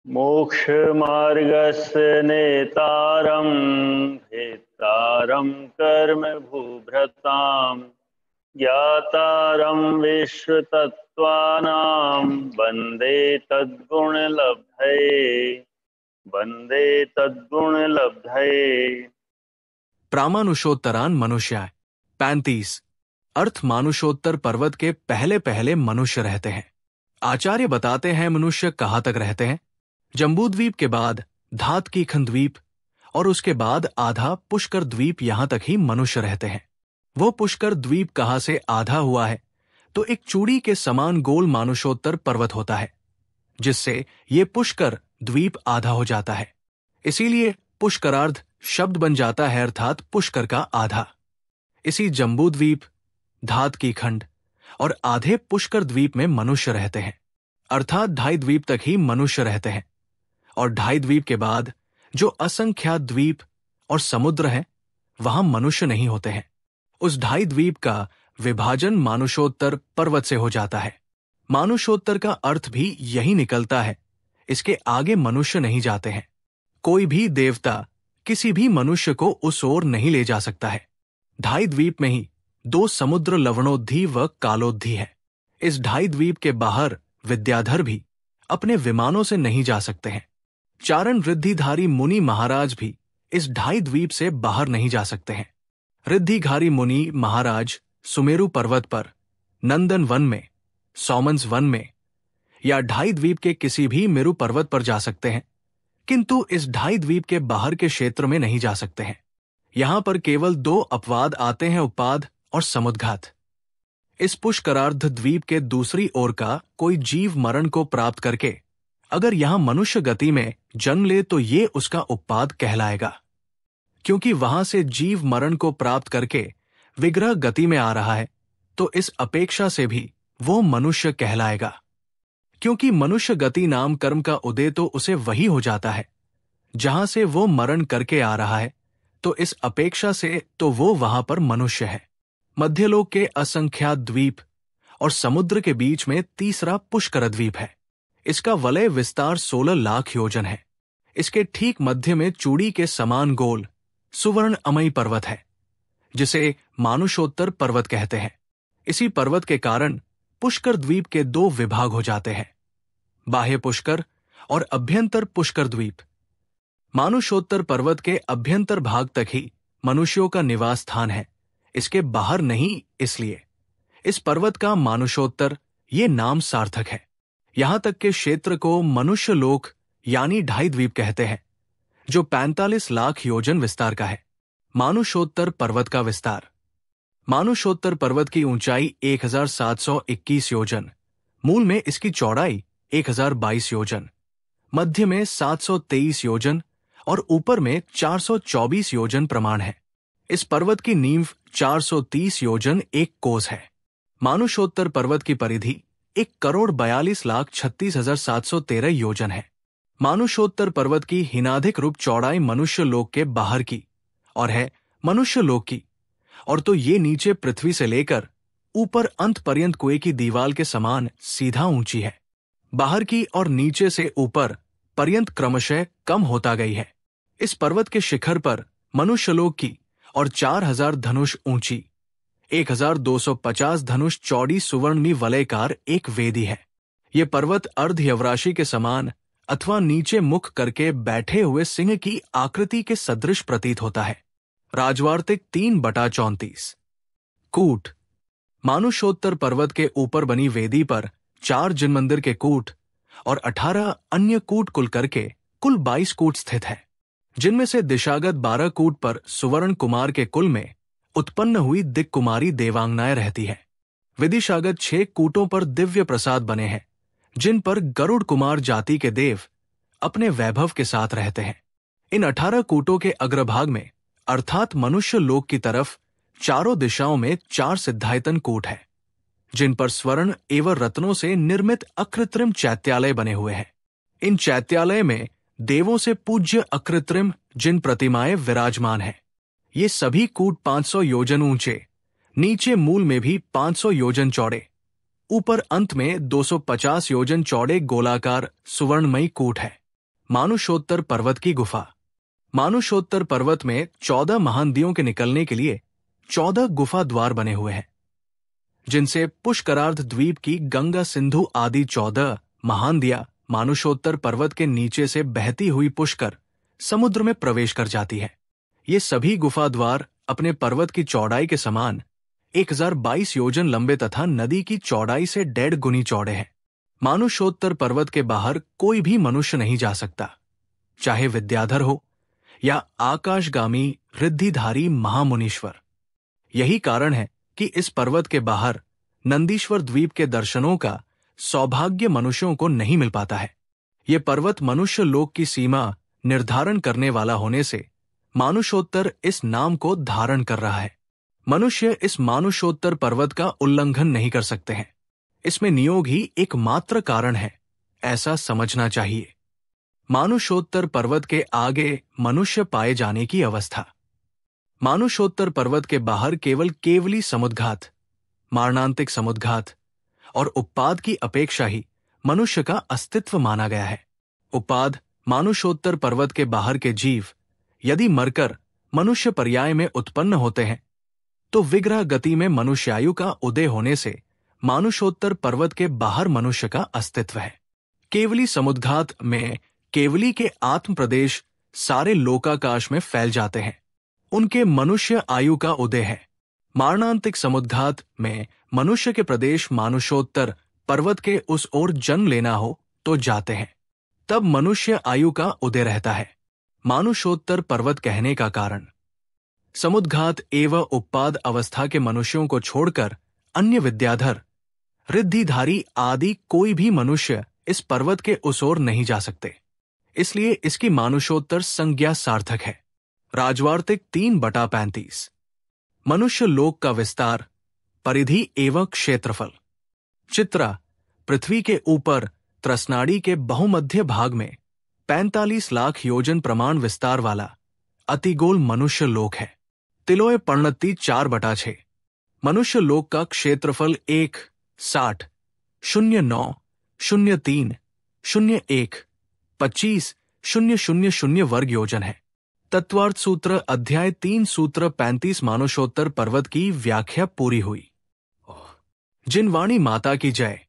मोक्षमार्गस्य नेतारं भेत्तारं कर्म भूभृतां ज्ञातारं विश्वतत्त्वानां वन्दे तद्गुणलब्धये। प्रामानुषोत्तरान मनुष्याय 35। अर्थ मानुषोत्तर पर्वत के पहले पहले मनुष्य रहते हैं। आचार्य बताते हैं मनुष्य कहाँ तक रहते हैं। जम्बूद्वीप के बाद धातकीखन द्वीप और उसके बाद आधा पुष्कर द्वीप यहां तक ही मनुष्य रहते हैं। वो पुष्कर द्वीप कहाँ से आधा हुआ है तो एक चूड़ी के समान गोल मानुषोत्तर पर्वत होता है, जिससे ये पुष्कर द्वीप आधा हो जाता है। इसीलिए पुष्करार्ध शब्द बन जाता है, अर्थात पुष्कर का आधा। इसी जम्बूद्वीप, धातकीखंड और आधे पुष्कर द्वीप में मनुष्य रहते हैं, अर्थात 2.5 द्वीप तक ही मनुष्य रहते हैं। और 2.5 द्वीप के बाद जो असंख्यात द्वीप और समुद्र हैं, वहां मनुष्य नहीं होते हैं। उस 2.5 द्वीप का विभाजन मानुषोत्तर पर्वत से हो जाता है। मानुषोत्तर का अर्थ भी यही निकलता है, इसके आगे मनुष्य नहीं जाते हैं। कोई भी देवता किसी भी मनुष्य को उस ओर नहीं ले जा सकता है। 2.5 द्वीप में ही 2 समुद्र लवणोद्धि व कालोद्धि है। इस 2.5 द्वीप के बाहर विद्याधर भी अपने विमानों से नहीं जा सकते हैं। चारण रिद्धिधारी मुनि महाराज भी इस 2.5 द्वीप से बाहर नहीं जा सकते हैं। रिद्धिधारी मुनि महाराज सुमेरु पर्वत पर, नंदन वन में, सौमंस वन में या 2.5 द्वीप के किसी भी मेरु पर्वत पर जा सकते हैं, किंतु इस 2.5 द्वीप के बाहर के क्षेत्र में नहीं जा सकते हैं। यहां पर केवल 2 अपवाद आते हैं, उपाद और समुद्घात। इस पुष्करार्ध द्वीप के दूसरी ओर का कोई जीव मरण को प्राप्त करके अगर यहां मनुष्य गति में जन्म ले तो ये उसका उपपाद कहलाएगा, क्योंकि वहां से जीव मरण को प्राप्त करके विग्रह गति में आ रहा है, तो इस अपेक्षा से भी वो मनुष्य कहलाएगा। क्योंकि मनुष्य गति नाम कर्म का उदय तो उसे वही हो जाता है जहां से वो मरण करके आ रहा है, तो इस अपेक्षा से तो वो वहां पर मनुष्य है। मध्यलोक के असंख्यात द्वीप और समुद्र के बीच में तीसरा पुष्कर द्वीप है। इसका वलय विस्तार 16 लाख योजन है। इसके ठीक मध्य में चूड़ी के समान गोल सुवर्ण अमयी पर्वत है, जिसे मानुषोत्तर पर्वत कहते हैं। इसी पर्वत के कारण पुष्कर द्वीप के 2 विभाग हो जाते हैं, बाह्य पुष्कर और अभ्यंतर पुष्कर द्वीप। मानुषोत्तर पर्वत के अभ्यंतर भाग तक ही मनुष्यों का निवास स्थान है, इसके बाहर नहीं। इसलिए इस पर्वत का मानुषोत्तर ये नाम सार्थक है। यहां तक के क्षेत्र को मनुष्य लोक यानी 2.5 द्वीप कहते हैं, जो 45 लाख योजन विस्तार का है। मानुषोत्तर पर्वत का विस्तार। मानुषोत्तर पर्वत की ऊंचाई 1721 योजन, मूल में इसकी चौड़ाई 1022 योजन, मध्य में 723 योजन और ऊपर में 424 योजन प्रमाण है। इस पर्वत की नींव 430 योजन 1 कोस है। मानुषोत्तर पर्वत की परिधि 1,42,36,713 योजन है। मानुषोत्तर पर्वत की हिनाधिक रूप चौड़ाई मनुष्य लोक के बाहर की और है मनुष्य लोक की, और तो ये नीचे पृथ्वी से लेकर ऊपर अंत पर्यंत कुएं की दीवाल के समान सीधा ऊंची है। बाहर की और नीचे से ऊपर पर्यंत क्रमशः कम होता गई है। इस पर्वत के शिखर पर मनुष्यलोक की और 4000 धनुष ऊंची 1250 धनुष चौड़ी सुवर्णमी वलयकार एक वेदी है। ये पर्वत अर्ध यवराशि के समान अथवा नीचे मुख करके बैठे हुए सिंह की आकृति के सदृश प्रतीत होता है। राजवार्तिक 3/34। कूट। मानुषोत्तर पर्वत के ऊपर बनी वेदी पर 4 जिनमंदिर के कूट और 18 अन्य कूट कुल करके कुल 22 कूट स्थित है, जिनमें से दिशागत 12 कूट पर सुवर्ण कुमार के कुल में उत्पन्न हुई दिक् कुमारी देवांगनाएं रहती है। विदिशागत 6 कूटों पर दिव्य प्रसाद बने हैं, जिन पर गरुड़ कुमार जाति के देव अपने वैभव के साथ रहते हैं। इन 18 कूटों के अग्रभाग में अर्थात मनुष्य लोक की तरफ चारों दिशाओं में 4 सिद्धायतन कूट है, जिन पर स्वर्ण एवं रत्नों से निर्मित अकृत्रिम चैत्यालय बने हुए हैं। इन चैत्यालय में देवों से पूज्य अकृत्रिम जिन प्रतिमाएं विराजमान हैं। ये सभी कूट 500 योजन ऊंचे, नीचे मूल में भी 500 योजन चौड़े, ऊपर अंत में 250 योजन चौड़े गोलाकार सुवर्णमयी कूट है। मानुषोत्तर पर्वत की गुफा। मानुषोत्तर पर्वत में 14 महानदियों के निकलने के लिए 14 गुफा द्वार बने हुए हैं, जिनसे पुष्करार्ध द्वीप की गंगा सिंधु आदि 14 महानदियां मानुषोत्तर पर्वत के नीचे से बहती हुई पुष्कर समुद्र में प्रवेश कर जाती है। ये सभी गुफा द्वार अपने पर्वत की चौड़ाई के समान 1022 योजन लंबे तथा नदी की चौड़ाई से 1.5 गुनी चौड़े हैं। मानुषोत्तर पर्वत के बाहर कोई भी मनुष्य नहीं जा सकता, चाहे विद्याधर हो या आकाशगामी रिद्धिधारी महामुनीश्वर। यही कारण है कि इस पर्वत के बाहर नंदीश्वर द्वीप के दर्शनों का सौभाग्य मनुष्यों को नहीं मिल पाता है। ये पर्वत मनुष्य लोक की सीमा निर्धारण करने वाला होने से मानुषोत्तर इस नाम को धारण कर रहा है। मनुष्य इस मानुषोत्तर पर्वत का उल्लंघन नहीं कर सकते हैं। इसमें नियोग ही एकमात्र कारण है, ऐसा समझना चाहिए। मानुषोत्तर पर्वत के आगे मनुष्य पाए जाने की अवस्था। मानुषोत्तर पर्वत के बाहर केवल केवली समुद्घात, मारणांतिक समुद्घात और उपपाद की अपेक्षा ही मनुष्य का अस्तित्व माना गया है। उपपाद मानुषोत्तर पर्वत के बाहर के जीव यदि मरकर मनुष्य पर्याय में उत्पन्न होते हैं, तो विग्रह गति में मनुष्यायु का उदय होने से मानुषोत्तर पर्वत के बाहर मनुष्य का अस्तित्व है। केवली समुद्घात में केवली के आत्म प्रदेश सारे लोकाकाश में फैल जाते हैं, उनके मनुष्य आयु का उदय है। मारणांतिक समुद्घात में मनुष्य के प्रदेश मानुषोत्तर पर्वत के उस ओर जन्म लेना हो तो जाते हैं, तब मनुष्य आयु का उदय रहता है। मानुषोत्तर पर्वत कहने का कारण, समुद्घात एवं उपपाद अवस्था के मनुष्यों को छोड़कर अन्य विद्याधर, रिद्धिधारी आदि कोई भी मनुष्य इस पर्वत के उस ओर नहीं जा सकते, इसलिए इसकी मानुषोत्तर संज्ञा सार्थक है। राजवार्तिक 3/35। मनुष्य लोक का विस्तार, परिधि एवं क्षेत्रफल। चित्रा पृथ्वी के ऊपर त्रसनाड़ी के बहुमध्य भाग में 45 लाख योजन प्रमाण विस्तार वाला अतिगोल मनुष्य लोक है। तिलोय पर्णति 4/6। मनुष्य लोक का क्षेत्रफल 1,60,09,03,01,25,000 वर्ग योजन है। तत्वार्थ सूत्र अध्याय 3 सूत्र 35 मानुषोत्तर पर्वत की व्याख्या पूरी हुई। जिन वाणी माता की जय।